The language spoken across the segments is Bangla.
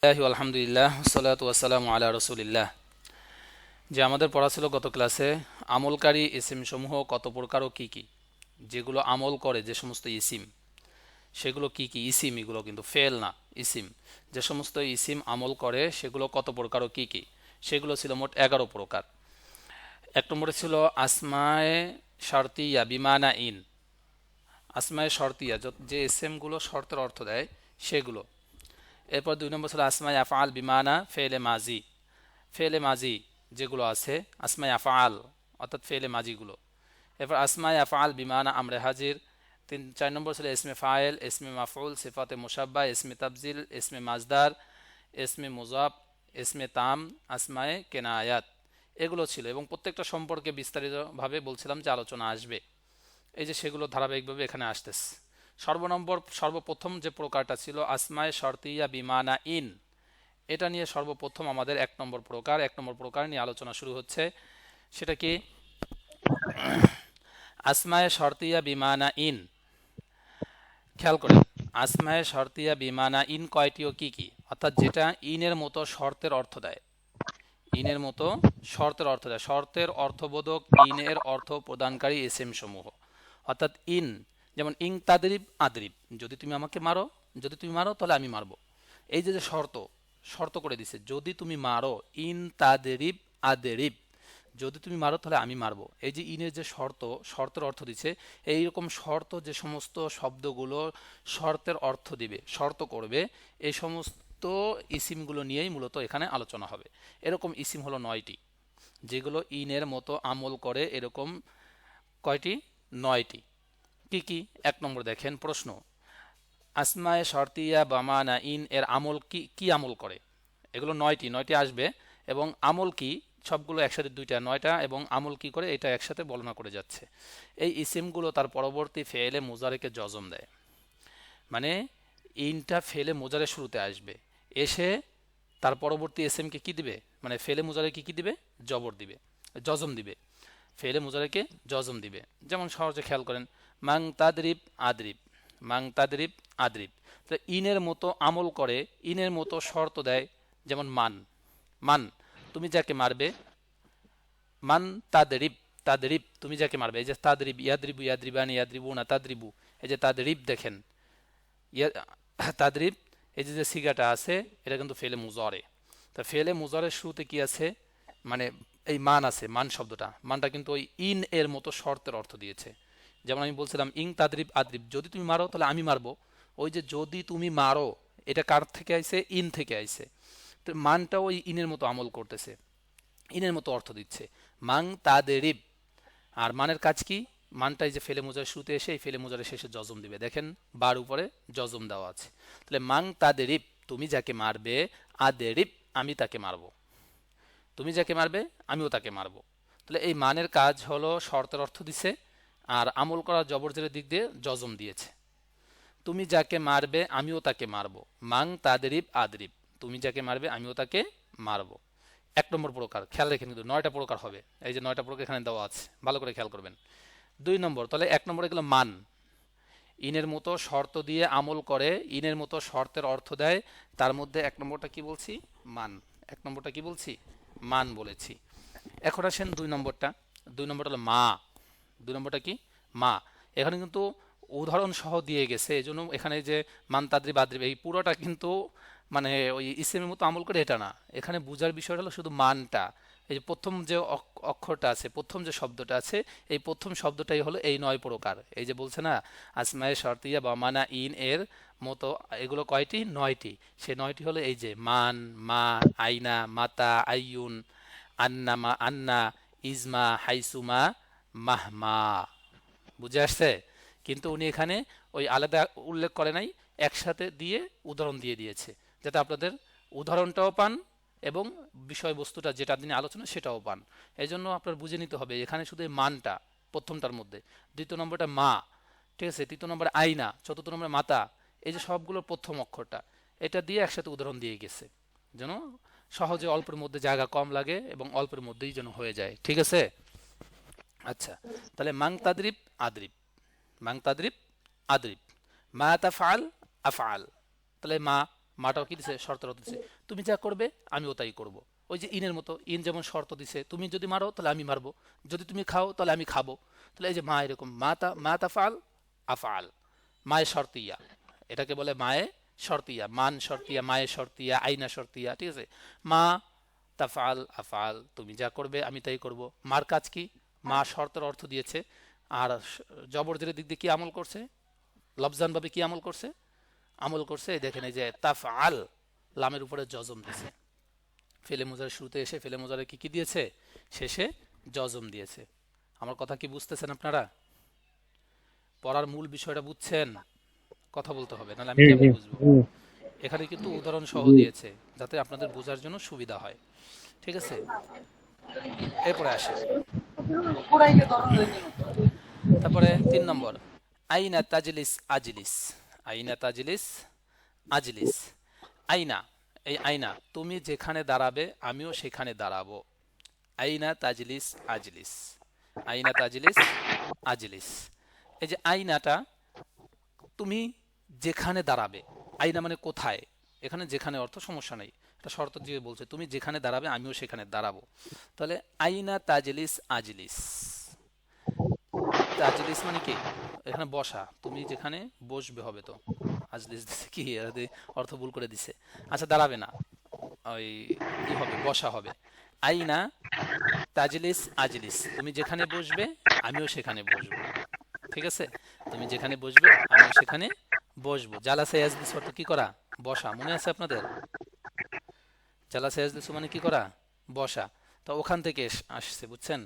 আলহামদুলিল্লাহ সালাতু ওয়াসসালামু আলা রসুলিল্লাহ। যে আমাদের পড়া ছিল গত ক্লাসে আমলকারী ইসিম সমূহ কত প্রকার ও কি কি, যেগুলো আমল করে যে সমস্ত ইসিম সেগুলো কি কি ইসিম, এগুলো কিন্তু ফেল না, ইসিম। যে সমস্ত ইসিম আমল করে সেগুলো কত প্রকার ও কি কি, সেগুলো ছিল মোট 11 প্রকার। এক নম্বরে ছিল আসমায়ে শর্তিয়া বিমানা ইন, আসমায়ে শর্তিয়া যে ইসিমগুলো শর্তের অর্থ দেয় সেগুলো। এরপর 2 নম্বর ছিল আসমায়ে আফআল বিমানা ফেলে মাজি, ফেলে মাজি যেগুলো আছে আসমায়ে আফআল অর্থাৎ ফেলে মাজিগুলো। এরপর আসমায়ে আফআল বিমানা আমরে হাজির। 4 নম্বর ছিল ইসমে ফাইল, ইসমে মাফউল, সিফাতে মুশাব্বা, ইসমে তাবজিল, ইসমে মাজদার, ইসমে মুজাফ, ইসমে তাম, আসমায়ে কেনায়াত, এগুলো ছিল। এবং প্রত্যেকটা সম্পর্কে বিস্তারিতভাবে বলছিলাম যে আলোচনা আসবে, এই যে সেগুলো ধারাবাহিকভাবে এখানে আসতেছে। সর্বপ্রথম যে প্রকারটা ছিল আসমায়ে শর্তিয়া বিমানা ইন, এটা নিয়ে সর্বপ্রথম আমাদের 1 নম্বর প্রকার নিয়ে আলোচনা শুরু হচ্ছে। সেটা কি? আসমায়ে শর্তিয়া বিমানা ইন, খেয়াল করেন, আসমায়ে শর্তিয়া বিমানা ইন কয়টি ও কি কি, অর্থাৎ যেটা ইনের মতো শর্তের অর্থ দেয়, ইনের মতো শর্তের অর্থ দেয়, শর্তের অর্থবোধক ইনের অর্থ প্রদানকারী এসএম সমূহ। অর্থাৎ ইন, যেমন ইং তাদরিব আদরিব, যদি তুমি আমাকে মারো, যদি তুমি মারো তাহলে আমি মারবো। এই যে যে শর্ত, শর্ত করে দিছে, যদি তুমি মারো, ইন তাদরিব আদরিব, যদি তুমি মারো তাহলে আমি মারবো। এই যে ইনের যে শর্ত, শর্তের অর্থ দিচ্ছে, এইরকম শর্ত যে সমস্ত শব্দগুলো শর্তের অর্থ দিবে, শর্ত করবে, এই সমস্ত ইসিমগুলো নিয়েই মূলত এখানে আলোচনা হবে। এরকম ইসিম হলো 9টি, যেগুলো ইনের মতো আমল করে। এরকম কয়টি? 9টি। কি কি? 1 নম্বর দেখেন প্রশ্ন, আসমায়ে শর্তিয়া বামানা ইন এর আমল কি, কি আমল করে? এগুলো 9টি, 9টি আসবে। এবং আমল কি, সবগুলো একসাথে 2টা, 9টা, এবং আমল কি করে এটা একসাথে বর্ণনা করে যাচ্ছে। এই ইসিমগুলো তার পরবর্তী ফেলে মুজারেকে জজম দেয়, মানে ইনটা ফেলে মুজারের শুরুতে আসবে, এসে তার পরবর্তী এসএমকে কি দিবে, মানে ফেলে মুজারেকে কি দিবে? জবর দিবে, জজম দিবে, ফেলে মুজারেকে জজম দিবে। যেমন সহজে খেয়াল করেন, মাং তাদরিব আদরিব, মাং তাদরিব আদরিব। তো ইনের মতো আমল করে, ইনের মতো শর্ত দেয়, যেমন মান, মান তুমি যাকে মারবে, মান তাদরিব, তাদরিব তুমি যাকে মারবে। এই যে তাদরিব, ইয়াদরিবু ইয়াদরিবানি ইয়াদরিবুনা তাদরিবু, এই যে তাদরিব দেখেন, তাদরিব, এই যে যে সিগাটা আছে এটা কিন্তু ফেলে মুজরে। তা ফেলে মুজরের শুরুতে কি আছে, মানে এই মান আছে, মান শব্দটা, মানটা কিন্তু ওই ইন এর মতো শর্তের অর্থ দিয়েছে। যেমন আমি বলছিলাম ইং তাদরিব আদরিব, যদি তুমি মারো তাহলে আমি মারবো। ওই যে যদি তুমি মারো, এটা কার থেকে আইছে? ইন থেকে আইছে। তো মানটা ওই ইনের মতো আমল করতেছে, ইনের মতো অর্থ দিচ্ছে, মাং তাদেরিব। আর মানের কাজ কি? মানটাই যে ফেলে মোজার শুরুতে এসে এই ফেলে মোজারের শেষে জজম দিবে, দেখেন বার উপরে জজম দেওয়া আছে। তাহলে মাং তাদেরিব, তুমি যাকে মারবে, আদেরিব আমি তাকে মারবো, তুমি যাকে মারবে আমিও তাকে মারবো। তাহলে এই মানের কাজ হলো শর্তের অর্থ দিছে, আর আমল করা জবরজের দিক দিয়ে জজম দিয়েছে। তুমি যাকে মারবে আমিও তাকে মারবো, মাং তাদেরিব আদরিব, তুমি যাকে মারবে আমিও তাকে মারবো। 1 নম্বর প্রকার, খেয়াল রেখেন কিন্তু 9টা প্রকার হবে, এই যে 9টা প্রকার এখানে দেওয়া আছে, ভালো করে খেয়াল করবেন। 2 নম্বর, তাহলে 1 নম্বরে গেল মান, ইনের মতো শর্ত দিয়ে আমল করে, ইনের মতো শর্তের অর্থ দেয়, তার মধ্যে 1 নম্বরটা কি বলছি? মান। 1 নম্বরটা কি বলছি? মান বলেছি। এখন আসেন 2 নম্বরটা, 2 নম্বরটা হলো মা। 2 নম্বরটা কি? মা। এখানে কিন্তু উদাহরণ সহ দিয়ে গেছে, এই জন্য এখানে যে মান তাদ্রিব আদ্রিব এই পুরোটা কিন্তু মানে ওই ইসলামের মতো আমল করে এটা না। এখানে বোঝার বিষয়টা হলো শুধু মানটা। এই যে প্রথম যে অক্ষরটা আছে, প্রথম যে শব্দটা আছে, এই প্রথম শব্দটাই হলো এই 9 প্রকার। এই যে বলছে না আসমায়ে শর্তিয়া বা মানা ইন এর মতো, এগুলো কয়টি? 9টি। সে 9টি হলো এই যে মান, মা, আইনা, মাতা, আইয়ুন, আন্না, মা আন্না, ইজমা, হাইসুমা, মাহমা। বুঝে আসছে? কিন্তু উনি এখানে ওই আলাদা উল্লেখ করে নাই, একসাথে দিয়ে উদাহরণ দিয়ে দিয়েছে, যাতে আপনাদের উদাহরণটাও পান এবং বিষয়বস্তুটা যেটা দিনে আলোচনা সেটাও পান। এই জন্য আপনার বুঝে নিতে হবে এখানে শুধু এই মানটা প্রথমটার মধ্যে, 2 নম্বরটা মা, ঠিক আছে, 3 নম্বরে আইনা, 4 নম্বরে মাতা, এই যে সবগুলো প্রথম অক্ষরটা, এটা দিয়ে একসাথে উদাহরণ দিয়ে গেছে, যেন সহজে অল্পের মধ্যে জায়গা কম লাগে এবং অল্পের মধ্যেই যেন হয়ে যায়। ঠিক আছে? আচ্ছা, তাহলে মাং তাদরিব আদরিব, মাং তাদরিব আদরিব, মা তাফআল আফআল। তাহলে মা, মাটাও কি দিছে, শর্তের অর্থ দিছে। তুমি যা করবে আমিও তাই করব। ওই যে ইনের মতো, ইন যেমন শর্ত দিছে, তুমি যদি মারো তাহলে আমি মারবো, যদি তুমি খাও তাহলে আমি খাবো। তাহলে এই যে মা এরকম, মা তাফআল আফআল, মায়ে শর্তিয়া, এটাকে বলে মায়ে শর্তিয়া, মান শর্তিয়া, মায়ে শর্তিয়া, আইনা শর্তিয়া, ঠিক আছে। মা তাফআল আফআল, তুমি যা করবে আমি তাই করব। মার কাজ কি? মা শর্তের অর্থ দিয়েছে, আর জবরজের দিক দিয়ে কি আমল করছে, লফজান ভাবে কি আমল করছে, আমল করছে এই দেখেন, এই যে তাফআল, লামের উপরে জজম দিয়েছে। ফেলে মুজারের শুরুতে এসে ফেলে মুজারে কি কি দিয়েছে, শেষে জজম দিয়েছে। আমার কথা কি বুঝতেছেন আপনারা? পড়ার মূল বিষয়টা বুঝছেন? কথা বলতে হবে, নাহলে আমি কেমন বুঝবো। এখানে কিন্তু উদাহরণ সহ দিয়েছে যাতে আপনাদের বোঝার জন্য সুবিধা হয়, ঠিক আছে। এরপরে আসে, তারপরে 3 নম্বর, আইনা তাজলিস আজলিস, আইনা তাজলিস আজলিস। আইনা, এই আইনা, তুমি যেখানে দাঁড়াবে আমিও সেখানে দাঁড়াবো। আইনা তাজলিস আজলিস, আইনা তাজলিস আজলিস। এই যে আইনাটা, তুমি যেখানে দাঁড়াবে, আইনা মানে কোথায়, এখানে যেখানে অর্থ সমস্যা নেই, এটা শর্ত দিয়ে বলছে তুমি যেখানে দাঁড়াবে আমিও সেখানে দাঁড়াবো। তাহলে আইনা তাজলিস আজলিস, তাজলিস মানে কি, এখানে বসা, তুমি যেখানে বসবে হবে তো, আজলিস দিছে কি অর্থ ভুল করে দিছে। আচ্ছা দাঁড়াবে না, ওই কি হবে, বসা হবে। আইনা তাজলিস আজলিস, তুমি যেখানে বসবে আমিও সেখানে বসবো, ঠিক আছে। তুমি যেখানে বসবে আমিও সেখানে বসবো। জালাসা ইয়াজলিস অর্থ কি করা, বসা, মনে আছে আপনাদের? জালাসা ইয়াজলিস মানে কি করা, বসা। তো ওখান থেকে আসছে, বুঝছেন?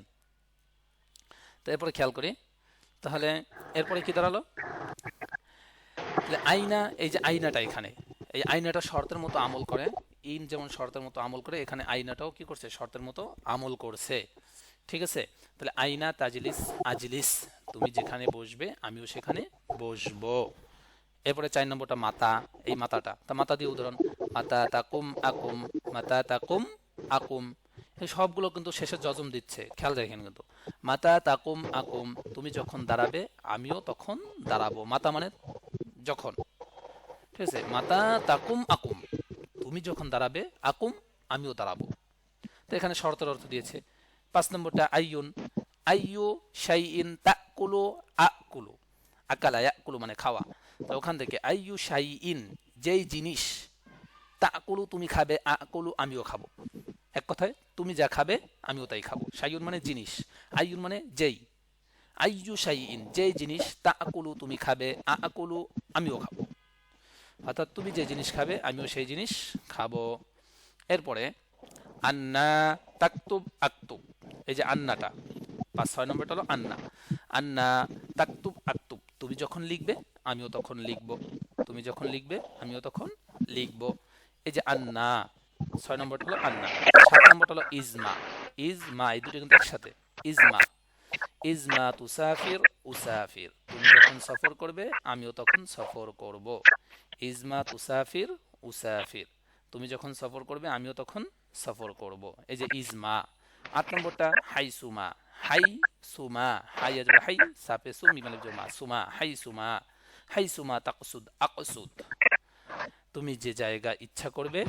তো এরপরে খেয়াল করি, তাহলে এরপরে কি দাঁড়ালো, আইনা, এই যে আইনাটা, এখানে এই আইনাটা শর্তের মতো আমল করে, ইন যেমন শর্তের মতো আমল করে, এখানে আইনাটাও কি করছে, শর্তের মতো আমল করছে, ঠিক আছে। তাহলে আইনা তাজলিস আজলিস, তুমি যেখানে বসবে আমিও সেখানে বসবো। এরপরে 4 নম্বরটা মাতা, এই মাতাটা, তা মাতা দিয়ে উদাহরণ, মাতা তাকুম আকুম, মাতা তাকুম আকুম, এই সবগুলো কিন্তু শেষে জজম দিচ্ছে, খেয়াল রাখেন কিন্তু। মাতা তাকুম আকুম, তুমি যখন দাঁড়াবে আমিও তখন দাঁড়াবো, মাতা মানে যখন, ঠিক আছে। মাতা তাকুম আকুম, তুমি যখন দাঁড়াবে, আকুম আমিও দাঁড়াবো। তো এখানে শর্তের অর্থ দিয়েছে। 5 নম্বরটা আইয়ুন, আইয়ু শাইইন তাকুলু আকুলু, আকালা ইয়াকুলু মানে খাওয়া। তো ওখান থেকে আইয়ু শাইইন, যেই জিনিস, তাকুলু তুমি খাবে, আকুলু আমিও খাবো, এক কথায় তুমি যা খাবে আমিও তাই খাবো। শাইউন মানে জিনিস, আইয়ুন মানে যেই, আইয়ু শাইইন যেই জিনিস, তাকুলু তুমি খাবে, আকুলু আমিও খাবো, অর্থাৎ তুমি যে জিনিস খাবে আমিও সেই জিনিস খাবো। এরপরে আন্না তাকতুব আক্তুব, এই যে আন্নাটা 5-6 নম্বরটা হলো আন্না, আন্না তাকতুব আক্তুব, তুমি যখন লিখবে আমিও তখন লিখব, তুমি যখন লিখবে আমিও তখন লিখব। এই যে আন্না, 6 নম্বরটা হলো আন্না। 7 নম্বরটা হলো ইজমা, ইজমা, এই দুটো কিন্তু একসাথে, ইজমা, ইজমা তুসাফির উসাফির, তুমি যখন সফর করবে আমিও তখন সফর করব। ইজমা তুসাফির উসাফির, তুমি যখন সফর করবে আমিও তখন সফর করব, এই যে ইজমা। 8 নম্বরটা হাই সুমা, হাই সুমা, হাই আসবে হাই, সাপে সুমি মানে জমা, সুমা হাই সুমা, হাই সুমা তাকসুদ আকসুদ, তুমি যে জায়গা ইচ্ছা করবে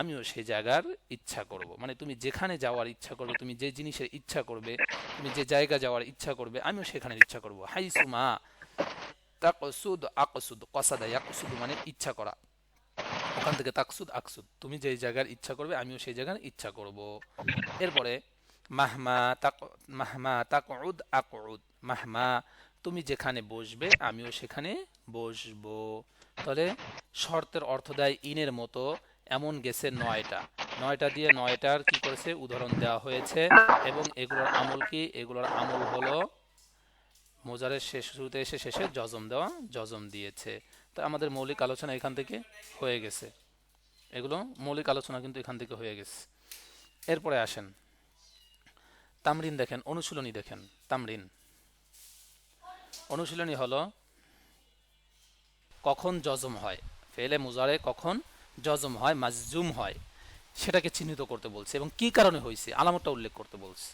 আমিও সেই জায়গার ইচ্ছা করব, মানে তুমি যেখানে যাওয়ার ইচ্ছা করবে, তুমি যে জিনিসের ইচ্ছা করবে, তুমি যে জায়গা যাওয়ার ইচ্ছা করবে আমিও সেখানে ইচ্ছা করব। হাই সুমা তাকসুদ আকসুদ, কসাদা ইয়াকসুদ মানে ইচ্ছা করা, ওখান থেকে তাকসুদ আকসুদ, তুমি যে জায়গার ইচ্ছা করবে আমিও সেই জায়গার ইচ্ছা করব। এরপরে মাহমা তাক, মাহমা তাকউদ আকউদ, মাহমা তুমি যেখানে বসবে আমিও সেখানে বসবো। তাহলে শর্তের অর্থ দেয় ইনের মতো, এমন গেছে 9টা, 9টা দিয়ে 9টার কি করেছে উদাহরণ দেওয়া হয়েছে, এবং এগুলোর আমল কি, এগুলোর আমল হলো মোজারের শেষ শুরুতে এসে শেষে জজম দেওয়া, জজম দিয়েছে। তো আমাদের মৌলিক আলোচনা এখান থেকে হয়ে গেছে, এগুলো মৌলিক আলোচনা কিন্তু এখান থেকে হয়ে গেছে। এরপরে আসেন তামরিন দেখেন, অনুশীলনী দেখেন। তামরিন, অনুশীলনী হলো কখন জজম হয়, ফেলে মুজারে কখন জজম হয়, মাজজুম হয়, সেটাকে চিহ্নিত করতে বলছে এবং কি কারণে হয়েছে আলামতটা উল্লেখ করতে বলছে।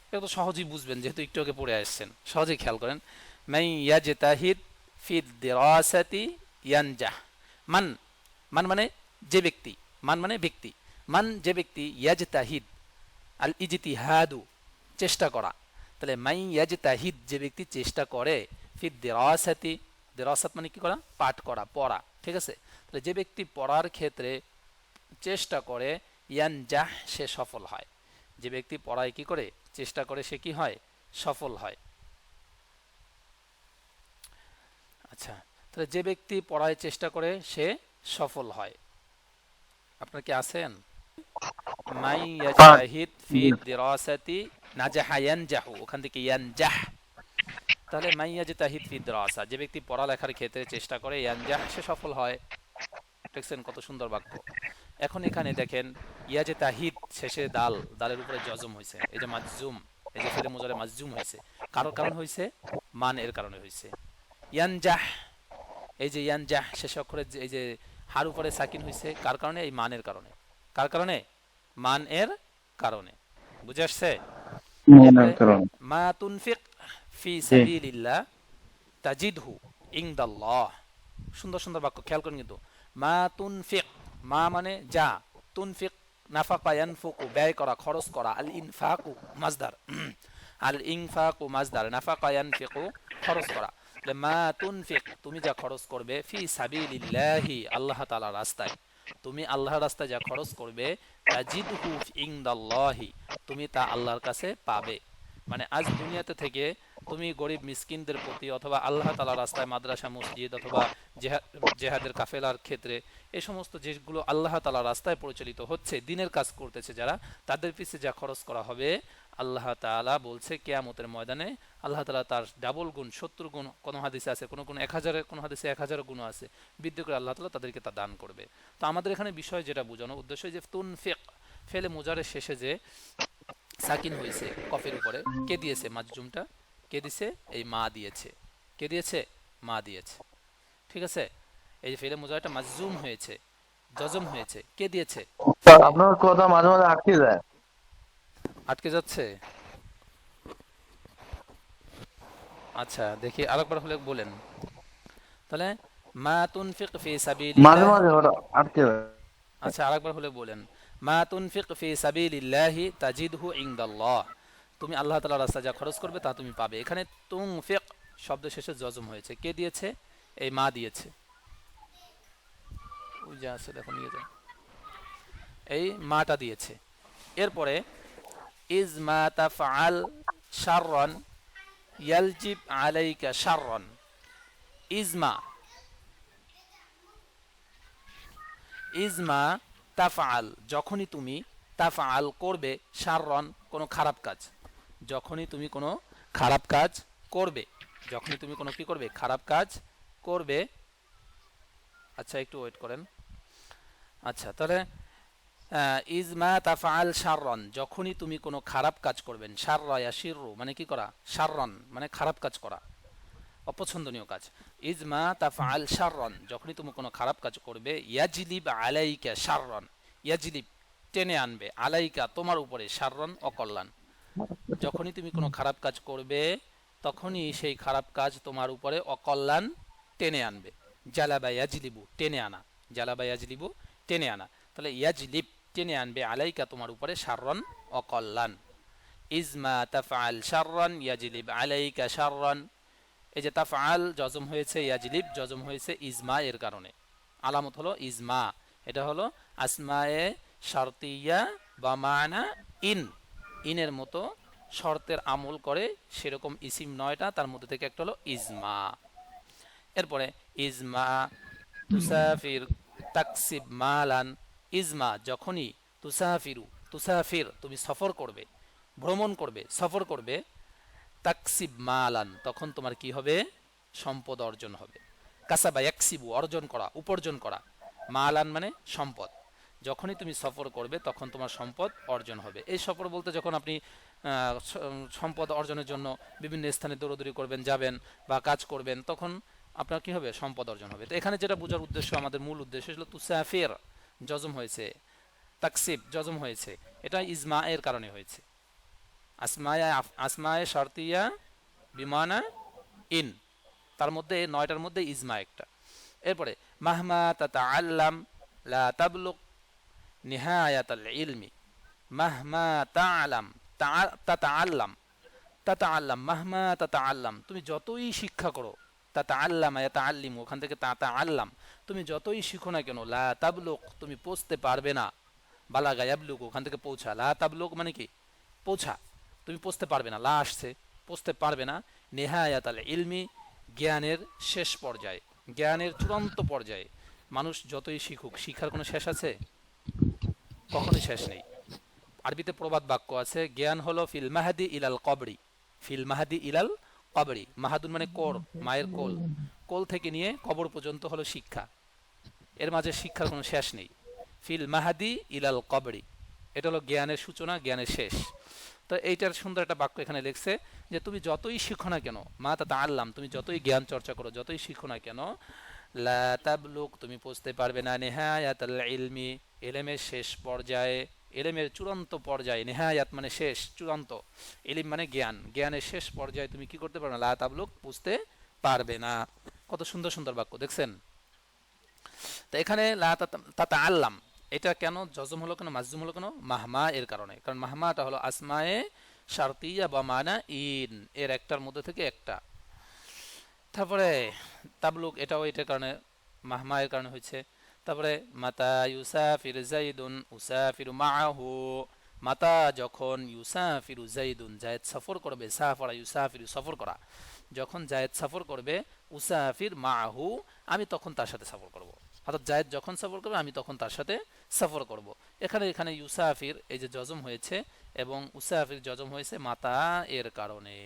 এটা তো সহজেই বুঝবেন যেহেতু একটু আগে পড়ে আসছেন, সহজেই খেয়াল করেন। মান ইয়াজতাহিদ ফি দিরাসাতি ইয়ানজাহ, মান মান মানে যে ব্যক্তি, মান মানে ব্যক্তি, মান যে ব্যক্তি, ইয়াজতাহিদ, আল ইজতিহাদু চেষ্টা করা, তাহলে মাই ইয়াজতাহিদ যে ব্যক্তি চেষ্টা করে, ফি দিরাসাতি, দিরাসাত মানে কি করা, পাঠ করা, পড়া, ঠিক আছে। তাহলে যে ব্যক্তি পড়ার ক্ষেত্রে চেষ্টা করে, ইয়ানজাহ সে সফল হয়। যে ব্যক্তি পড়ায় কি করে চেষ্টা করে সে কি হয়, সফল হয়। আচ্ছা, তাহলে যে ব্যক্তি পড়ায় চেষ্টা করে সে সফল হয়। আপনার কি আছেন? মাই হ্যাঁ, ইয়াজতাহিদ ফি দিরাসাতি নাজাহা ইয়ানজাহু, ওখান থেকে ইয়ানজাহ। তাহলে মাই ইয়াজতাহিদ ফি দিরাসা, যে ব্যক্তি পড়ালেখার ক্ষেত্রে চেষ্টা করে, ইয়ানজাহ সে সফল হয়। দেখছেন কত সুন্দর বাক্য। এখন এখানে দেখেন ইয়াজতাহিদ শেষে দাল, দালের উপরে জজম হয়েছে, এই যে মাজজুম, এই যে ফেলে মুজারে মাজজুম হয়েছে, কারোর কারণ হয়েছে, মান এর কারণে হয়েছে। ইয়ানজাহ, এই যে ইয়ানজাহ শেষ অক্ষরে এই যে হার উপরে সাকিন হয়েছে, কার কারণে, এই মানের কারণে। কার কারণে, মান এর কারণে। বুঝে আসছে? এরপরে মা তুনফিক ফি জি। সাবিলিল্লাহ তাজিদহু ইনদাল্লাহ। সুন্দর সুন্দর বাক্য, খেয়াল করুন কিন্তু। মা তুনফিক, মা মানে যা, তুনফিক নাফাকা ইয়ানফুকু ব্যয় করা, খরচ করা, আল ইনফাকু মাজদার, আল ইনফাকু মাজদার, নাফাকা ইয়ানফিকু খরচ করা। মা তুনফিক তুমি যা খরচ করবে, ফি সাবিলিল্লাহি আল্লাহ তাআলার রাস্তায়, তুমি আল্লাহর রাস্তায় যা খরচ করবে, তাজিদহু ইনদাল্লাহি তুমি তা আল্লাহর কাছে পাবে। মানে আজ দুনিয়াতে থেকে তুমি গরিব মিসকিনদের প্রতি, অথবা আল্লাহ তাআলার রাস্তায় মাদ্রাসা মসজিদ অথবা জেহাদের কাফেলার ক্ষেত্রে, এই সমস্ত যেগুলো আল্লাহ তাআলার রাস্তায় পরিচালিত হচ্ছে, দিনের কাজ করতেছে যারা, তাদের পিছনে যা খরচ করা হবে, আল্লাহ তাআলা বলছে কিয়ামতের ময়দানে আল্লাহ তাআলা তার ডাবল গুণ, 70 গুণ, কোন হাদিসে আছে, কোন 1000, কোন হাদিসে 1000 গুণ আছে, বৃদ্ধি করে আল্লাহ তাআলা তাদেরকে তা দান করবে। তো আমাদের এখানে বিষয় যেটা বোঝানো উদ্দেশ্য, যে তুনফিক ফেলে মুজারের শেষে যে সাকিন হয়েছে কফের উপরে, কে দিয়েছে মাজজুমটা, কে দিয়েছে, এই মা দিয়েছে। কে দিয়েছে, মা দিয়েছে, ঠিক আছে। এই যে ফেলে মুজারটা মাজজুম হয়েছে, জজম হয়েছে, কে দিয়েছে, স্যার, এই আপনার কথা মাঝে মাঝে আটকে যায়। আটকে যাচ্ছে। আচ্ছা দেখি আরেকবার হলে বলেন। তাহলে মা তুনফিক ফি মাঝে সাবিলিল্লাহ, মাঝে ওটা আটকে যায়। আচ্ছা আরেকবার হলে বলেন। মা তুনফিক ফি সাবিলিল্লাহি তাজিদহু ইনদাল্লাহ, তুমি আল্লাহ তাআলার রাস্তায় যা খরচ করবে তা তুমি পাবে। এখানে তুনফিক শব্দ শেষে জজম হয়েছে, কে দিয়েছে, এই মা দিয়েছে। ওই যে আছে দেখো, নিয়ে যাও, এই মাটা দিয়েছে। এরপরে ইজ মা তাফআল শাররান ইয়ালজিব আলাইকা শাররান, ইজমা, ইজমা তাফআল যখনই তুমি, তাফআল করবে, শাররান কোনো খারাপ কাজ, যখনই তুমি কোনো খারাপ কাজ করবে, যখনই তুমি কোনো কি করবে, খারাপ কাজ করবে। আচ্ছা একটু ওয়েট করেন। আচ্ছা তাহলে ইজমা তাফআল শাররান যখনই তুমি কোনো খারাপ কাজ করবেন, শাররা ইয়াশিরু মানে কি করা, শাররান মানে খারাপ কাজ করা, অপছন্দনীয় কাজ। ইজমা তাফআল শাররান যখনই তুমি কোনো খারাপ কাজ করবে, ইয়াজলিব আলাইকা শাররান, ইয়াজলিব টেনে আনবে, আলাইকা তোমার উপরে, শাররান অকল্যাণ। যখনই তুমি কোনো খারাপ কাজ করবে, তখনই সেই খারাপ কাজ তোমার উপরে অকল্যাণ টেনে আনবে। জালাবা ইয়াজলিবু টেনে আনা, জালাবা ইয়াজলিবু টেনে আনা। তাহলে ইয়াজলিব টেনে আনবে, আলাইকা তোমার উপরে, শাররান অকল্যাণ। ইজমা তাফআল শাররান ইয়াজলিব আলাইকা শাররান, এই যে তাফআল জজম হয়েছে, ইয়াজলিব জজম হয়েছে ইজমা এর কারণে। আলামত হলো ইজমা, এটা হলো আসমায়ে শারতিয়া বা মানা ইন, ইনের মতো শর্তের আমল করে সেরকম ইসিম 9টা, তার মধ্যে থেকে একটা হলো ইজমা। এরপরে ইজমা তুসাফির তাকসিব মালান, ইজমা যখনই, তুসাফিরু তুসাফির তুমি সফর করবে, ভ্রমণ করবে, সফর করবে, তাকসিব মালান তখন তোমার কি হবে, সম্পদ অর্জন হবে। কাসাবা ইয়াকসিবু অর্জন করা, উপার্জন করা, মালান মানে সম্পদ। যখনই তুমি সফর করবে তখন তোমার সম্পদ অর্জন হবে। এই সফর বলতে যখন আপনি সম্পদ অর্জনের জন্য বিভিন্ন স্থানে দৌড়দৌড়ি করবেন, যাবেন বা কাজ করবেন, তখন আপনার কি হবে, সম্পদ অর্জন হবে। তো এখানে যেটা বোঝার উদ্দেশ্য, আমাদের মূল উদ্দেশ্য হলো তুসাফির জজম হয়েছে, তাকসিব জজম হয়েছে, এটা ইজমা এর কারণে হয়েছে। আসমায়ে শারতিয়া বিমানা ইন, তার মধ্যে 9টার মধ্যে ইজমা একটা। এরপরে মাহমা তাতাআল্লাম লা তাবলুগ নিহায়াতাল ইলমি মাহমা তাআলাম তাতাআল্লাম তাতাআল্লাম মাহমা তাতাআল্লাম, তুমি যতই শিক্ষা করো, তাতাআল্লাম ইয়াতাআল্লিমু, ওখান থেকে তাতাআল্লাম, তুমি যতই শিখো না কেন, লা তাবলুগ, তুমি পৌঁছতে পারবে না, বালাগা ইয়াবলুগ, ওখান থেকে পৌঁছা, লা তাবলুগ মানে কি পৌঁছা, তুমি পৌঁছতে পারবে না, লা আসছে পৌঁছতে পারবে না, নেহায়াতাল ইলমি, জ্ঞানের শেষ পর্যায়ে, জ্ঞানের চূড়ান্ত পর্যায়ে। মানুষ যতই শিখুক, শিখার কোনো শেষ আছে? কখনোই শেষ নেই। আরবিতে প্রবাদ বাক্য আছে, জ্ঞান হলো ফিল মাহাদি ইলাল কবরি, ফিল মাহাদি ইলাল কবরি, মাহাদুন মানে কোর, মায়ের কোল, কোল থেকে নিয়ে কবর পর্যন্ত হলো শিক্ষা, এর মাঝে শিক্ষার কোনো শেষ নেই। ফিল মাহাদি ইলাল কবরি, এটা হলো জ্ঞানের সূচনা, জ্ঞানের শেষ। তো এইটার সুন্দর একটা বাক্য এখানে লিখছে যে তুমি যতই শিখো না কেন, মা তাতাআল্লাম, তুমি যতই জ্ঞান চর্চা করো, যতই শিখো না কেন, লা তাবলুগ, তুমি পৌঁছতে পারবে না, নিহায়াতাল ইলমি, ইলমের শেষ পর্যায়ে, ইলমের চূড়ান্ত পর্যায়ে, নিহায়াত মানে শেষ, চূড়ান্ত, ইলম মানে জ্ঞান, জ্ঞানের শেষ পর্যায়ে তুমি কি করতে পারবে না, লা তাবলুগ, পৌঁছতে পারবে না। কত সুন্দর সুন্দর বাক্য দেখছেন। তো এখানে লা তাতাআল্লাম, এটা কেন জজম হলো, কেন মাজজুম হলো, কেন মাহমা এর কারণে, কারণ মাহমাটা হলো আসমায়ে শারতিয়া বা মানা ইন, এর একটার মধ্যে থেকে একটা। তারপরে তাবলুগ, এটাও এটার কারণে, মাহমা এর কারণে হয়েছে। তারপরে মাতা ইউসাফির জাইদুন উসাফিরু মাআহু, মাতা যখন, ইউসাফিরু জাইদুন, জায়েদ সফর করবে, সাফারা ইউসাফিরু সফর করা, যখন জায়েদ সফর করবে, উসাফির মাআহু, আমি তখন তার সাথে সফর করব, অর্থাৎ জায়েদ যখন সফর করবে আমি তখন তার সাথে সফর করব। এখানে এখানে ইউসাফির এই যে জজম হয়েছে এবং উসাফির জজম হয়েছে মাতা এর কারণে,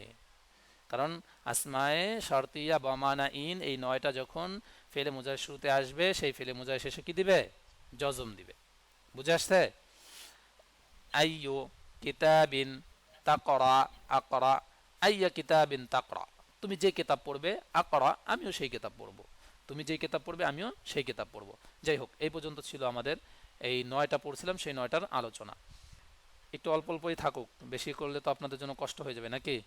কারণ আসমায়ে শর্তিয়া বমানা ইন, এই নয়টা যখন ফেলে মুজার শুরুতে আসবে, সেই ফেলে মুজার শেষে কি দিবে, জজম দিবে। বুঝে আসছে? আইয়ু কিতাবিন তাকরা, আকরা, আইয়া কিতাবিন তাকরা, তুমি যে কিতাব পড়বে, আকরা, আমিও সেই কিতাব পড়ব, তুমি যে কিতাব পড়বে আমিও সেই কিতাব পড়ব। যাই হোক, এই পর্যন্ত ছিল আমাদের, এই 9টা পড়ছিলাম, সেই 9টার আলোচনা। একটু অল্প অল্পই থাকুক, বেশি করলে তো আপনাদের জন্য কষ্ট হয়ে যাবে নাকি,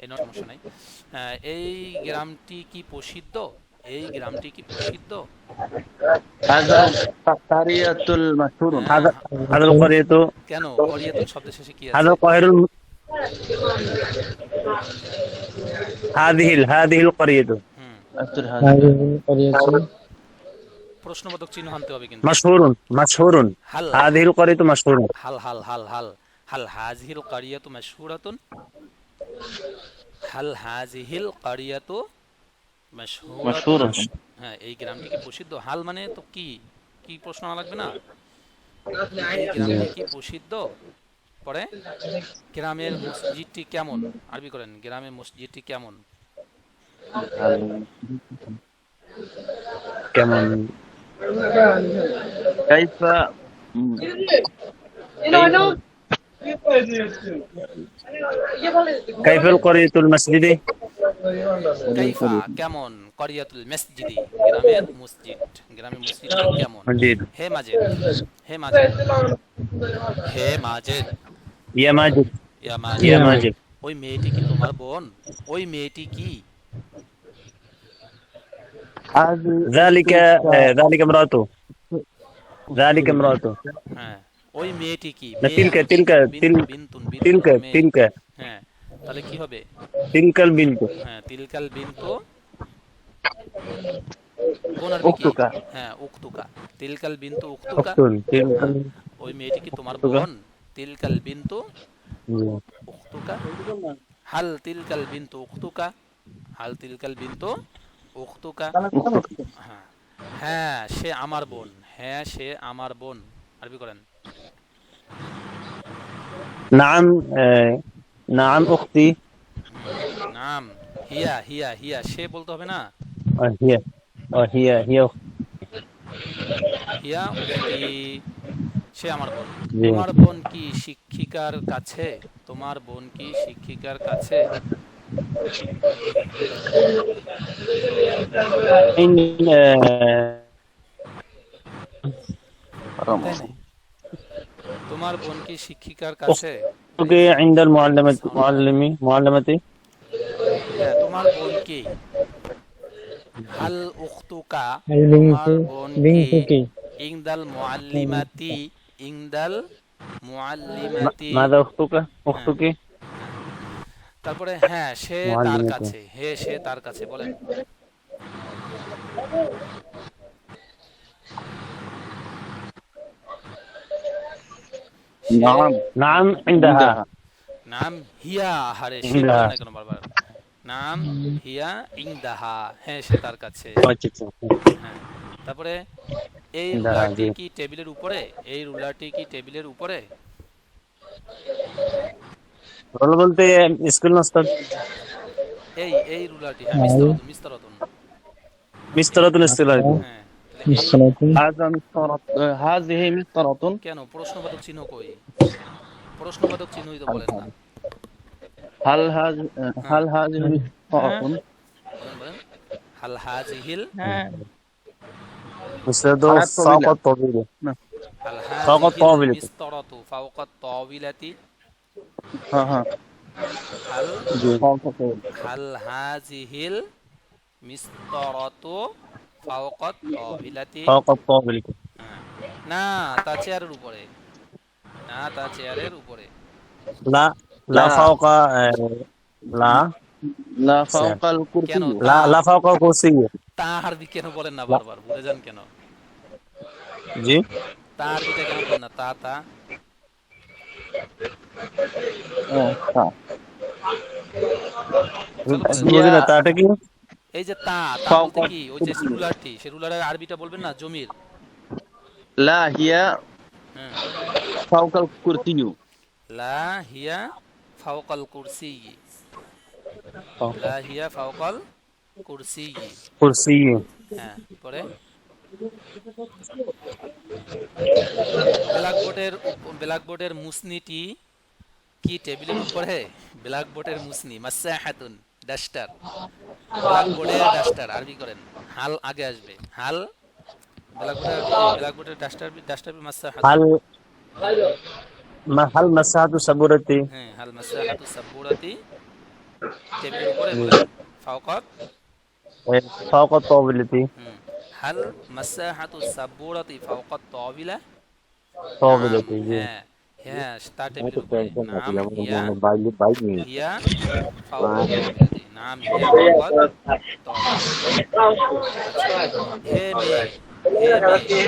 এই সমস্যা নাই। এই গ্রামটি কি প্রসিদ্ধ, এই গ্রামটি কি প্রসিদ্ধ? هذا قرية مشهور. هذا هذا القرية কেন করিয়াতুন শব্দের শেষে কি هذا আছে? القاهر هذه القرية হুম, أكثر هذا. هذه القرية প্রশ্নবোধক চিহ্ন আনতে হবে কিন্তু। مشهور হাল هذه القرية مشهور হাল হাল হাল হাল হাল হাযিহিল কারিয়াতু মাশহুরাতুন, হাল হাযিহিল কারিয়াতু মাশহুরাতুন, مشهورة. হ্যাঁ, এই গ্রামটি কি প্রসিদ্ধ, হাল মানে তো কি, কি প্রশ্ন লাগবে না, এই গ্রামটি কি প্রসিদ্ধ। পরে গ্রামের মসজিদটি কেমন, আরবি করেন, গ্রামের মসজিদটি কেমন? كمان كيف كيف القرية المسجد কাইফা কেমন, করিয়াতুল মসজিদি, গ্রামের মসজিদ, গ্রামের মসজিদটি কেমন। مجيد হে মাজেদ, হে মাজেদ, হে মাজেদ, يا ماجد ইয়া يا মাজেদ, ماجد ওই মেয়েটি কি তোমার বোন, ওই মেয়েটি কি? ذلك امرأته ذلك امرأته হ্যাঁ, ওই মেয়েটি কি, না, বিন্তুন, تلك হ্যাঁ, তাহলে কি হবে, تلك البنت হ্যাঁ, তিলকাল বিন্তু, কোন আরবি কি, أختك. হ্যাঁ, উক্তুকা, তিলকাল বিন্তু উক্তুকা, أخت تلك ওই মেয়েটি কি তোমার উক্তুকা। বোন, তিলকাল বিন্তু উক্তুকা, হাল তিলকাল বিন্তু উক্তুকা, হাল তিলকাল বিন্তু উক্তুকা, হ্যাঁ, হ্যাঁ সে আমার বোন, হ্যাঁ সে আমার বোন, আরবি করেন। نعم نعم أختي নাম, হিয়া হিয়া হিয়া, সে বলতে হবে না, هي هي أختي হিয়া উখতি, সে আমার বোন। জি। তোমার বোন কি শিক্ষিকার কাছে, তোমার বোন কি শিক্ষিকার কাছে? إن তাই না? তোমার বোন কি শিক্ষিকার কাছে? أختي عند معلمتي হ্যাঁ, তোমার বোন কি, হাল উখতুকা হাল তোমার বিনতু বোন বিনতু কি কি ইংদাল মুআল্লিমাতি ইংদাল মুআল্লিমাতি ماذا أختك হ্যাঁ أختك হ্যাঁ তারপরে হ্যাঁ সে তার معلمة কাছে হে সে তার কাছে বলেন সে نعم نعم عندها عندها নাম হিয়া আহারে সে বলেন عندها না কেন বারবার নাম হিয়া ইংদাহা হ্যাঁ সে তার কাছে হ্যাঁ তারপরে এই عندها রুলারটি জি কি টেবিলের উপরে এই রুলারটি কি টেবিলের উপরে রোল বলতে স্কুল না ওস্তাদ এই রুলারটি হ্যাঁ মিস্তারাতুন মিস্তারাতুন মিস্তরাতুল ইস্তিলাহি হ্যাঁ তাহলে এই বিসসালাতু هذا مسطرة هذه مسطرة কেন প্রশ্নবোধক চিহ্ন কই প্রশ্নবোধক চিহ্নই তো বলেন না هل هذه হ্যাঁ هل هذه مسطرة বলেন বলেন হাল হাজিহিল মিস্তরাতু حياة طويلة সাকাত তাবিল نعم. হাল সাকাত হাজিহিল তাবিল মিস্তারাতু ফাওকাত তাওবিলাতি ها ها হাল জি فوق طول. হাল হাজিহিল মিস্তারাতু ফাওকাত তাওবিলাতি সাকাত তাবিল হ্যাঁ। না তা চেয়ারের উপরে না তা চেয়ারের উপরে লা লা لا ফাওকা লা لا স্যার فوق الكرسي কেন লা তা লা ফাওকা কুরসি তা আরবি কেন বলেন না লা বারবার ভুলে যান কেন জি তা আরবিটা কেন বলেন না তা তা ها. চলো বলেন বুঝি না هي তাটা কি এই যে তা তা فوق বলতে কি ওই যে الكرسي রুলারটি সে রুলারের আরবিটা বলবেন না জমির لا هي হ্যাঁ فوق الكرسي লা হিয়া ফাওকাল কুরসি লা হিয়া ফাওকাল কুরসি কুরসি হ্যাঁ পরে ব্ল্যাকবোর্ডের মুসনিটি কি টেবিলের উপরে ব্ল্যাকবোর্ডের মুসনি মাসাহাতুন ডাস্টার ব্ল্যাকবোর্ডের ডাস্টার আরবি করেন হাল আগে আসবে হাল ব্ল্যাকবোর্ডের আরবি কি ব্ল্যাকবোর্ডের ডাস্টার মাসাহাতুন হাল হাল মাসাহাতু সাবুরাতি হ্যাঁ হাল মাসাহাতু সাবুরাতি টেবিলের উপরে বলেন ফাওকাত ফাওকা তাবিলতি হুম হাল মাসাহাতু সাবুরাতি ফাওকাত তাওবিলা নাম তাবিলতি জি হ্যাঁ হ্যাঁ তার টেবিলের উপরে নাম হিয়া হিয়া ফাওকাত তাওবিলাতি নাম হিয়া ফাওকাত তাওবিলাতি আচ্ছা হে মেয়ে হে মেয়ে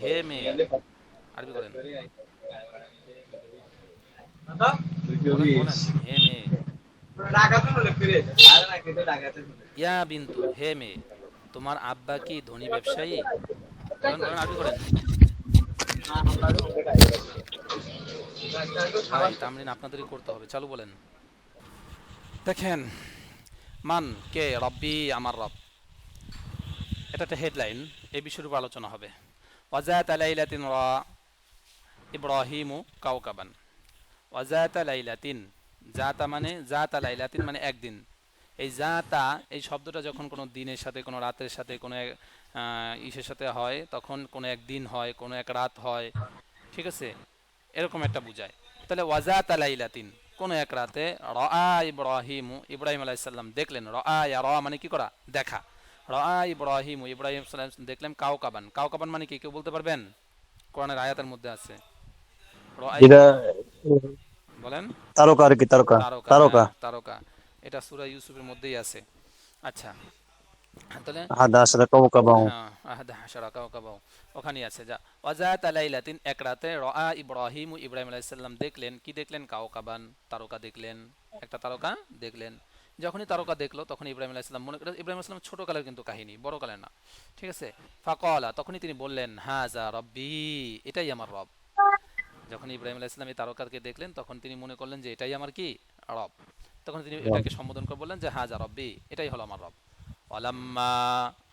হে মেয়ে আরবি করেন বলেন বলেন হে মেয়ে ইয়া বিন্তু হে মেয়ে তোমার আব্বা কি ধনী ব্যবসায়ী বলেন বলেন আরবি করেন ভাই তামরিন আপনাদেরই করতে হবে চালু বলেন দেখেন মান কে রব্বি আমার রব এটা একটা হেডলাইন এই বিষয়ের উপর আলোচনা হবে ওয়াজাত লাইলাতিন রা ইব্রাহিমু কাওকাবান ওয়াজাত লাইলাতিন জাতা লাইলাতিন মানে একদিন এই জাতা এই শব্দটা যখন কোনো দিনের সাথে কোনো রাতের সাথে কোনো ইসের সাথে হয় তখন কোনো এক দিন হয় কোনো এক রাত হয় ঠিক আছে এরকম একটা বুঝায় তাহলে ওয়াজাত লাইলাতিন কোনো এক রাতে রা ইব্রাহিম আলাইহিস সালাম দেখলেন রা মানে কি করা দেখা রা ইব্রাহিম সালাম দেখলেন কাওকাবান মানে কি কেউ বলতে পারবেন কোরআনের আয়াতের মধ্যে আছে এটা বলেন তারকা আর কি তারকা তারকা তারকা হ্যাঁ, তারকা এটা সূরা ইউসুফের মধ্যেই আছে আচ্ছা তাহলে হাদা আসরা কাওকাবাহু আহাদা হাশারা কাওকাবাহু ওখানেই আছে যা ওয়াজাত লাইলাতিন এক রাতে রা ইব্রাহিম আলাইহিস সালাম দেখলেন কি দেখলেন কাওকাবান তারকা দেখলেন একটা তারকা দেখলেন যখনই তারকা দেখলো তখন ইব্রাহিম আলাইহিস সালাম ইব্রাহিম আলাইহিস সালাম ছোট কালের কিন্তু কাহিনী বড় কালের না ঠিক আছে ফাকালা তখনই তিনি বললেন হাযা রাব্বি এটাই আমার রব যখন ইব্রাহিম আলাইহিস সালাম এই তারকাকে দেখলেন তখন তিনি মনে করলেন যে এটাই আমার কি রব তখন তিনি এটাকে সম্বোধন করে বললেন যে হাযা রাব্বি এটাই হলো আমার রব ওয়ালাম্মা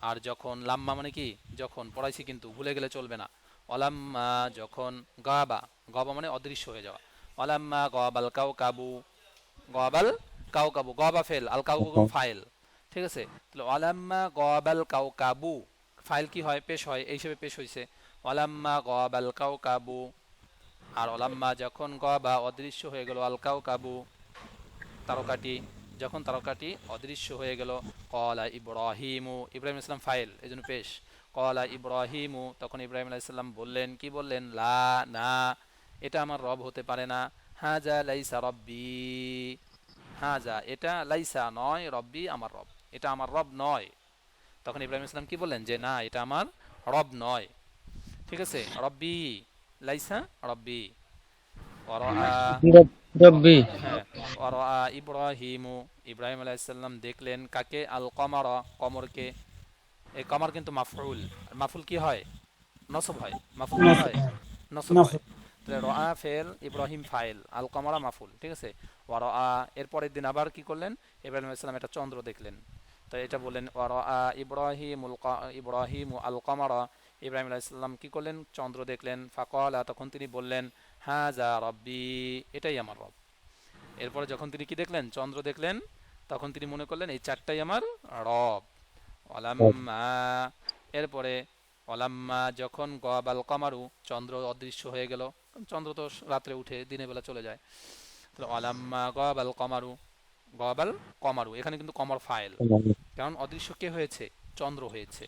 আর যখন লাম্মা মানে কি যখন পড়াইছি কিন্তু ভুলে গেলে চলবে না ওয়ালাম্মা যখন গাবা মানে অদৃশ্য হয়ে যাওয়া ওয়ালাম্মা গাবাল কাউকাবু গাবা ফেল আল কাউকাবু ফাইল ঠিক আছে তাহলে ওয়ালাম্মা গাবাল কাউকাবু ফাইল কি হয় পেশ হয় এই হিসেবে পেশ হইছে ওয়ালাম্মা গাবাল কাউকাবু আর ওয়ালাম্মা যখন গাবা অদৃশ্য হয়ে গেল আল কাউকাবু তারকাটি যখন তারকাটি অদৃশ্য হয়ে গেল, কলা ইব্রাহিমু, ইব্রাহিম ইসলাম ফাইল এই জন্য পেশ, কলা ইব্রাহিমু, তখন ইব্রাহিম আলাইসাল্লাম বললেন, কি বললেন, লা, না, এটা আমার রব হতে পারে না, হাজা লাইসা রব্বি, হাজা এটা, লাইসা নয়, রব্বি আমার রব, এটা আমার রব নয়। তখন ইব্রাহিম ইসলাম কি বললেন, যে না, এটা আমার রব নয়। ঠিক আছে, রব্বি, লাইসা রব্বি। ওয়ারাআ, রব্বি। হ্যাঁ, ওয়ারাআ ইব্রাহিমু, ইব্রাহিম আলাইহিস সালাম দেখলেন কাকে, আল কমারা, কমরকে। এই কমর কিন্তু মাফউল, আর মাফউল কি হয়, নসব হয়, মাফউল কি হয়, নসব হয়। তাহলে রাআ ফেল, ইব্রাহিম ফাইল, আল কমারা মাফউল। ঠিক আছে, ওয়ারাআ, এর পরের দিন আবার কি করলেন, ইব্রাহিম আলাইহিস সালাম একটা চন্দ্র দেখলেন। তো এটা বললেন, ওয়ারাআ ইব্রাহিম আল কমারা, ইব্রাহিম আলাইহিস সালাম কি করলেন, চন্দ্র দেখলেন। ফাকালা, তখন তিনি বললেন, হাজা রব্বি, এটাই আমার রব। এরপরে যখন তিনি কি দেখলেন, চন্দ্র দেখলেন, তখন তিনি মনে করলেন এই চারটাই আমার রব। অলাম্মা, এরপরে অলাম্মা, যখন গবাল কমারু, চন্দ্র অদৃশ্য হয়ে গেল, চন্দ্র তো রাত্রে উঠে দিনের বেলা চলে যায়। তাহলে অলাম্মা গবাল কমারু, গবাল কমারু, এখানে কিন্তু কমর ফাইল, কারণ অদৃশ্য কে হয়েছে, চন্দ্র হয়েছে।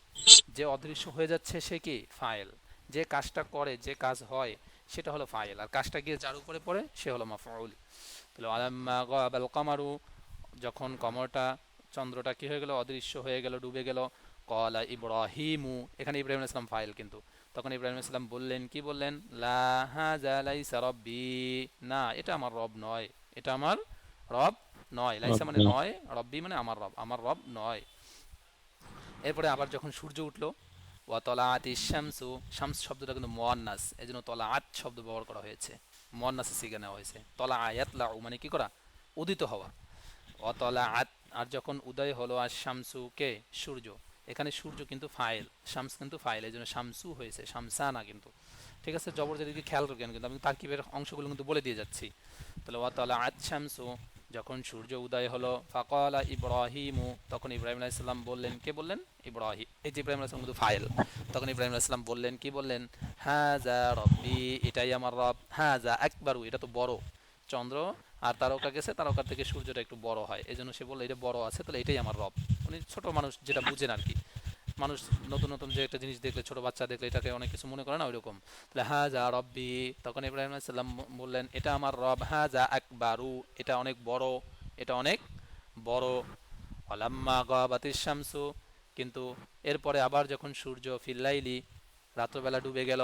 যে অদৃশ্য হয়ে যাচ্ছে সে কি, ফাইল। যে কাজটা করে, যে কাজ হয়, সেটা হলো ফাইল, আর কাজটা গিয়ে যার উপরে পড়ে সে হলো মাফউল। তাহলে আলাম্মা গাবাল কামারু, যখন কমরটা, চন্দ্রটা কি হয়ে গেল, অদৃশ্য হয়ে গেল, ডুবে গেল। কলা ইব্রাহিমু, এখানে ইব্রাহিম ইসলাম ফাইল কিন্তু। তখন ইব্রাহিম ইসলাম বললেন, কি বললেন, লা হাযা লাইসা রব্বি, না, এটা আমার রব নয়, এটা আমার রব নয়। লাইসা মানে নয়, রব্বি মানে আমার রব, আমার রব নয়। এরপরে আবার যখন সূর্য উঠলো, ওয়া তলাআতিশ শামসু, শামস শব্দটা কিন্তু মুয়ান্নাস, এজন্য তলাআত শব্দ ব্যবহার করা হয়েছে, মুয়ান্নাসে সিগা নেওয়া হয়েছে। তলাআ ইয়াতলাউ মানে কি করা, উদিত হওয়া। ওয়া তলাআত, আর যখন উদয় হলো, আর শামসু কে, সূর্য, এখানে সূর্য কিন্তু ফাইল, শামস কিন্তু ফাইল, এজন্য শামসু হয়েছে, শামসানা কিন্তু। ঠিক আছে, জবরদস্তি খেয়াল রাখবেন, কিন্তু আমি তারকিবের অংশগুলো কিন্তু বলে দিয়ে যাচ্ছি। তাহলে ওয়া তলাআত শামসু, যখন সূর্য উদয় হলো, ফাকালা ইব্রাহিমু, তখন ইব্রাহিম আলাইহিস সালাম বললেন, কে বললেন, ইব্রাহিম, এই যে ইব্রাহিম আলাইহিস সালাম কিন্তু ফাইল। তখন ইব্রাহিম আলাইহিস সালাম বললেন, কি বললেন, হাযা রব্বি, এটাই আমার রব। হাযা আকবারু, এটা তো বড়, চন্দ্র আর তারকা গেছে, তারকার থেকে সূর্যটা একটু বড় হয়, এজন্য সে বলল এটা বড় আছে, তাহলে এটাই আমার রব। উনি ছোট মানুষ, যেটা বুঝেন আর কি, মানুষ নতুন নতুন যে একটা জিনিস দেখলে, ছোট বাচ্চা দেখলে এটাকে অনেক কিছু মনে করে না, ওইরকম। তাহলে হাযা রব্বি, তখন ইব্রাহিম আলাইহিস সালাম বললেন, এটা আমার রব। হাযা আকবারু, এটা অনেক বড়, এটা অনেক বড়। অলাম্মা গাবাতিশ শামসু, কিন্তু এরপরে আবার যখন সূর্য, ফিল্লাইলি, রাত্রবেলা ডুবে গেল,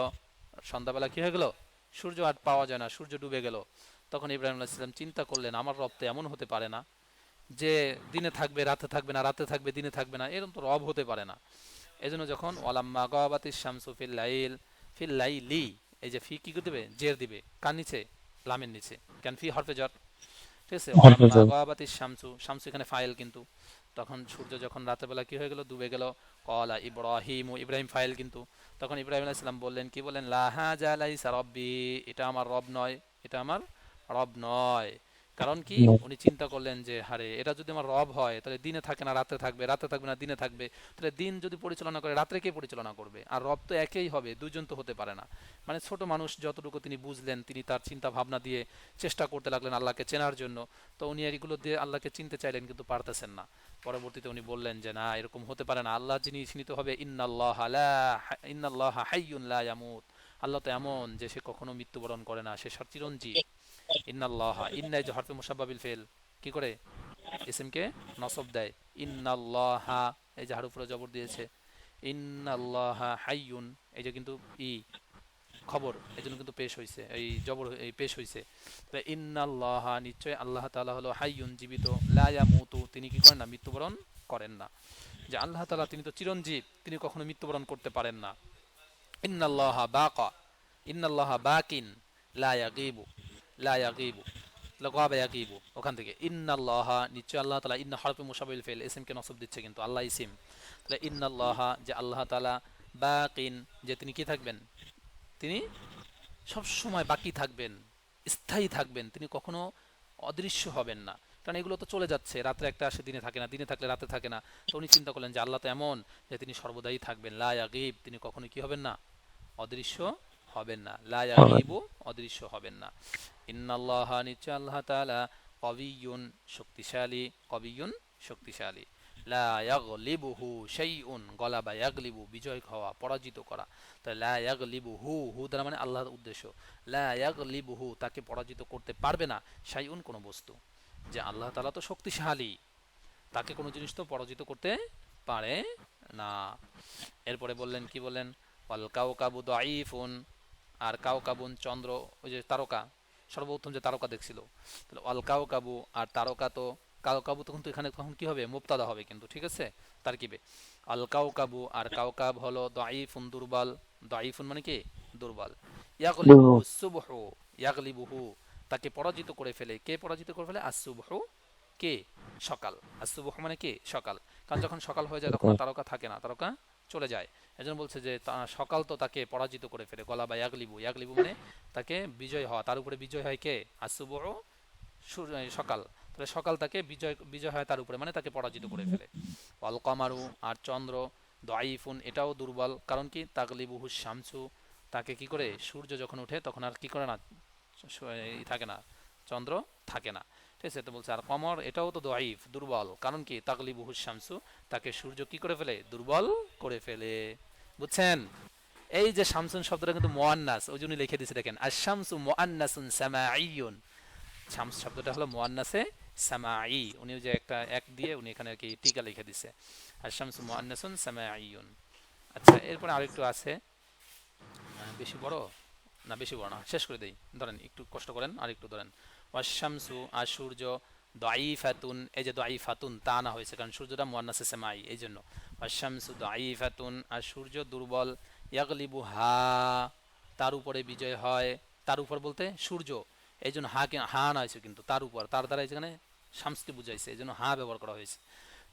সন্ধ্যাবেলা কি হয়ে গেল, সূর্য আর পাওয়া যায় না, সূর্য ডুবে গেল। তখন ইব্রাহিম আলাইহিস সালাম চিন্তা করলেন, আমার রব তো এমন হতে পারে না যে দিনে থাকবে রাতে থাকবে না, রাতে থাকবে দিনে থাকবে না, এরকম তো রব হতে পারে না। এজন্য যখন ওয়ালাম্মা গাবাতিশ শামসু ফিল্লাইল, ফিল্লাইলি, এই যে ফি কি করে দেবে, জের দিবে কার নিচে, লামের নিচে, কেন ফি হরফে জর। ঠিক আছে, ওয়ালাম্মা গাবাতিশ শামসু, শামসু এখানে ফাইল কিন্তু। তখন সূর্য যখন রাতের বেলা কি হয়ে গেল, ডুবে গেল। কলা ইব্রাহিম, ইব্রাহিম ফাইল কিন্তু। তখন ইব্রাহিম আলাইহিস সালাম বললেন, কি বলেন, লা হাযা লাইসা রব্বি, এটা আমার রব নয়, এটা আমার রব নয়। কারণ কি, উনি চিন্তা করলেন যে হারে, এটা যদি আমার রব হয়, তাহলে দিনে থাকে না রাতে থাকবে, রাতে থাকবে না দিনে থাকবে, তাহলে দিন যদি পরিচালনা করে, রাত্রে কে পরিচালনা করবে, আর রব তো একই হবে, দুইজন তো হতে পারে না। মানে ছোট মানুষ যতটুকু তিনি বুঝলেন, তিনি তার চিন্তা ভাবনা দিয়ে চেষ্টা করতে লাগলেন আল্লাহকে চেনার জন্য। তো উনি এগুলো দিয়ে আল্লাহকে চিনতে চাইলেন, কিন্তু পারতেছেন না। পরবর্তীতে উনি বললেন যে না, এরকম হতে পারে না, আল্লাহ যিনি চিহ্নিত হবে, ইন্নাল্লাহা হাইয়ুন লা ইয়ামুত, আল্লাহ তো এমন যে সে কখনো মৃত্যুবরণ করে না, সে চিরঞ্জীব। ইন্নাল্লাহা, ইন্না যে হরফে মুসাব্বাবিল ফেল কি করে, ইসমকে নসব দেয়। ইন্নাল্লাহা, এই যে হারুফ উপরে জবর দিয়েছে, ইন্নাল্লাহা হাইয়ুন, এই যে কিন্তু ই খবর, এই জন্য কিন্তু পেশ হয়েছে, এই জবর এই পেশ হয়েছে। ইন্নাল্লাহা, নিশ্চয় আল্লাহ তাআলা হলো হাইয়ুন, জীবিত, লা ইয়ামুতু, তিনি কি করেন না, মৃত্যুবরণ করেন না। যে আল্লাহ তাআলা তিনি তো চিরঞ্জীব, তিনি কখনো মৃত্যুবরণ করতে পারেন না। ইন্নাল্লাহা বাকা, ইন্নাল্লাহা বাকিন, লা ইয়াগীবু, লা ইয়াগীবু, লাগাবা ইয়াগীবু, ওখান থেকে ইন্নাল্লাহা, নিশ্চয় আল্লাহ তাআলা, ইন্না হরফে মুশাব্বিল ফিল, ইসমকে নসব দিচ্ছে কিন্তু, আল্লাহ ইসিম। তাহলে ইন্নাল্লাহা, যে আল্লাহ তাআলা, বাকিন, যে তিনি কি থাকবেন, তিনি সব সময় বাকি থাকবেন, স্থায়ী থাকবেন, তিনি কখনো অদৃশ্য হবেন না। কারণ এগুলো তো চলে যাচ্ছে, রাত্রে একটা আসে দিনে থাকে না, দিনে থাকলে রাতে থাকে না। তো উনি চিন্তা করলেন যে আল্লাহ তো এমন যে তিনি সর্বদাই থাকবেন, লা ইয়াগীব, তিনি কখনো কি হবেন না, অদৃশ্য হবেন না, লা ইয়াগীবু, অদৃশ্য হবেন না। ইন্নাল্লাহা, নিশ্চয় আল্লাহ তাআলা, কবিয়ুন শক্তিশালী, কবিয়ুন শক্তিশালী। লা ইয়াগলিবুহু শাইউন, গলাবা ইয়াগলিবু বিজয় হওয়া, পরাজিত করা। তাহলে লা ইয়াগলিবুহু, হু দ্বারা মানে আল্লাহর উদ্দেশ্য, লা ইয়াগলিবুহু তাকে পরাজিত করতে পারবে না, শাইউন কোনো বস্তু, যে আল্লাহ তাআলা তো শক্তিশালী, তাকে কোনো জিনিস তো পরাজিত করতে পারে না। এরপরে বললেন কি বললেন, ওয়াল কাউকাবু দাঈফুন, আর কাউকাবুন চন্দ্র, ওই যে তারকা, সর্বপ্রথম যে তারকা দেখছিল, তাহলে ওয়াল কাউকাবু আর তারকা, তো কাউকাবু তখন তো এখানে তখন কি হবে, মুবতাদা হবে কিন্তু, ঠিক আছে, তারকিবে। আল কাউকাবু আর কাউকাব হলো দাঈফুন দুর্বল, দাঈফুন মানে কি দুর্বল। ইয়াগলিবুহু সুবহু, ইয়াগলিবুহু তাকে পরাজিত করে ফেলে, কে পরাজিত করে ফেলে, আসুবহু কে সকাল, আসুবহু মানে কি সকাল, কারণ যখন সকাল হয়ে যায় তখন আর তারকা থাকে না, তারকা চলে যায়। এজন্য বলছে যে সকাল তো তাকে পরাজিত করে ফেলে, গলা বা ইয়াগলিবু, ইয়াগলিবু মানে তাকে বিজয় হওয়া, তার উপরে বিজয় হয় কে, আসুবহু সকাল, তাহলে সকাল তাকে বিজয় বিজয় হয় তার উপরে, মানে তাকে পরাজিত করে ফেলে। ওয়াল কমারু আর চন্দ্র দাঈফুন এটাও দুর্বল, কারণ কি, তাগলিবুহু শামসু তাকে কি করে, সূর্য যখন ওঠে তখন আর কি করে না, থাকে না, চন্দ্র থাকে না, ঠিক আছে। তো বলছে আর কমর এটাও তো দাঈফ দুর্বল, কারণ কি, তাগলিবুহু শামসু তাকে সূর্য কি করে ফেলে, দুর্বল করে ফেলে। বুঝছেন? এই যে শামসুন শব্দটা কিন্তু মুআন্নাস, ওই জন্য লিখে দিয়েছে দেখেন, আশ-শামসু মুআন্নাসুন সামাঈয়ুন, শামস শব্দটা হলো মুআন্নাসে সামাঈ, উনি যে একটা এক দিয়ে উনি এখানে কি টিকা লিখে দিছে, আশ-শামসু মুআন্নাসুন সামাঈয়ুন। আচ্ছা, এরপরে আরেকটু আছে, বেশি বড় না, বেশি বড় না, শেষ করে দেই, ধরেন একটু কষ্ট করেন আর একটু ধরেন। ওয়াশ-শামসু আর সূর্য, দাঈফাতুন, এই যে দাঈফাতুন তা না হয়েছে কারণ সূর্যটা মুআন্নাসে সামাঈ, এই জন্য ওয়াশ-শামসু দাঈফাতুন আর সূর্য দুর্বল, ইয়াগলিবুহা তার উপরে বিজয় হয়, তার উপর বলতে সূর্য, এই জন্য হা না হয়েছে কিন্তু, তার উপর, তার দ্বারা এখানে শামসকে বুঝাইছে, এই জন্য হা ব্যবহার করা হয়েছে।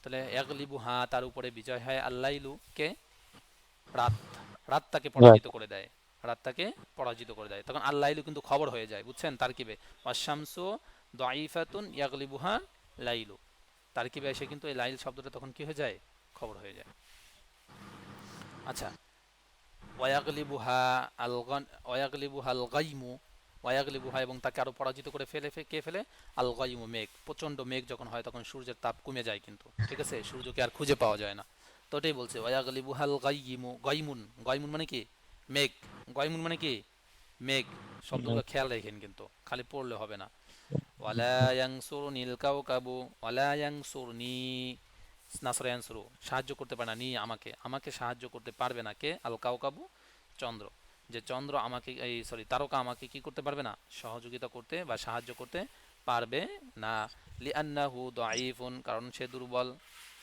তাহলে ইয়াগলিবুহা তার উপরে বিজয় হয়, আল্লাইলু কে রাত, রাত তাকে পরাজিত করে দেয়, রাত তাকে পরাজিত করে দেয়, তখন আল্লাইলু কিন্তু খবর হয়ে যায়, বুঝছেন, তারকিবে ওয়াশ-শামসু দাঈফাতুন ইয়াগলিবুহা লাইলু, তারকিবে এসে কিন্তু এই লাইল শব্দটা তখন কি হয়ে যায়, খবর হয়ে যায়। আচ্ছা, ওয়াগলিবুহা ওয়াগলিবুহা আল গাইমু, ওয়াগলিবুহা এবং তাকে আরো পরাজিত করে ফেলে, কে ফেলে, আল গাইমু মেঘ, প্রচন্ড মেঘ যখন হয় তখন সূর্যের তাপ কমে যায় কিন্তু, ঠিক আছে, সূর্যকে আর খুঁজে পাওয়া যায় না। তো এটাই বলছে ওয়াগলিবুহা আল গাইমু, গাইমুন, গাইমুন মানে কি মেঘ, গাইমুন মানে কি মেঘ, শব্দগুলো খেয়াল রাখেন কিন্তু, খালি পড়লে হবে না। ওয়ালা ইয়ানসুরুনিল কাউকাবু, ওয়ালা ইয়ানসুরনি নাসরা ইয়ানসুরু সাহায্য করতে পারে না, নি আমাকে, আমাকে সাহায্য করতে পারবে না কে, আল কাউকাবু চন্দ্র, যে চন্দ্র আমাকে, এই সরি তারকা আমাকে কি করতে পারবে না, সহযোগিতা করতে বা সাহায্য করতে পারবে না। লিআন্নাহু দাঈফুন কারণ সে দুর্বল,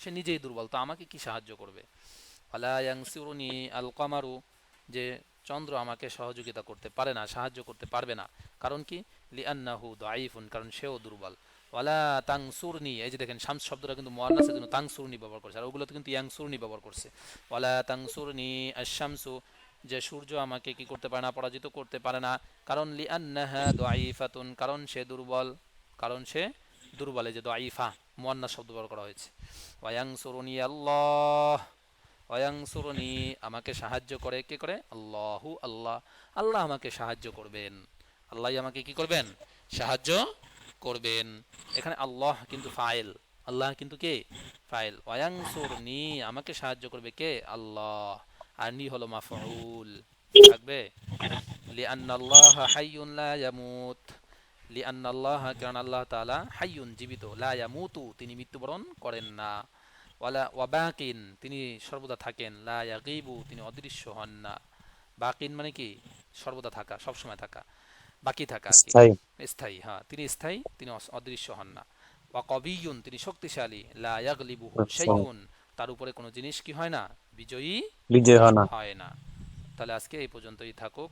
সে নিজেই দুর্বল, তো আমাকে কি সাহায্য করবে। ওয়ালা ইয়ানসুরুনি আল কমারু, যে চন্দ্র আমাকে সহযোগিতা করতে পারে না, সাহায্য করতে পারবে না, কারণ কি, লিআন্নাহু দাঈফুন কারণ সেও দুর্বল। ওয়ালা তানসুরনি, এই যে দেখেন শামস শব্দটা কিন্তু মুআন্নাসের জন্য তানসুরনি ব্যবহার করছে, আর ওগুলোতে কিন্তু ইয়ানসুরনি ব্যবহার করছে। ওয়ালা তানসুরনি আশ-শামসু, যে সূর্য আমাকে কি করতে পারে না, পরাজিত করতে পারে না, কারণ লিআন্নাহা দাঈফাতুন কারণ সে দুর্বল, কারণ সে দুর্বল, এই যে দাঈফা মুআন্নাস শব্দ ব্যবহার করা হয়েছে। ওয়ায়ানসুরনি আল্লাহ, ওয়ায়ানসুরনি আমাকে সাহায্য করে, কে করে, আল্লাহু আল্লাহ, আল্লাহ আমাকে সাহায্য করবেন, আল্লাহ আমাকে কি করবেন, সাহায্য করবেন। এখানে আল্লাহ কিন্তু ফাইল, আল্লাহ কিন্তু কে ফাইল, ওয়ায়ানসুরনি আমাকে সাহায্য করবে কে, আল্লাহ, আর নি হলো মাফউল, থাকবে লিআন্নাল্লাহা হাইয়ুন লা ইয়ামুত, লিআন্নাল্লাহা কারণ আল্লাহ তাআলা হাইয়ুন জীবিত, লা ইয়ামুতু তিনি মৃত্যুবরণ করেন না, ওয়ালা ওয়াবাকিন তিনি সর্বদা থাকেন, লা ইয়াগিবু তিনি অদৃশ্য হন না, বাকিন মানে কি সর্বদা থাকা, সব সময় থাকা, বাকি থাকা আর কি, স্থায়ী। স্থায়ী, হ্যাঁ তিনি স্থায়ী, তিনি অদৃশ্য হন না। ওয়া কবিয়ুন তিনি শক্তিশালী, লা ইয়াগলিবুহু আচ্ছা, শাইউন তার উপরে কোনো জিনিস কি হয় না, বিজয়ী বিজয় হয় না। হয় না। তাহলে আজকে এই পর্যন্তই থাকুক।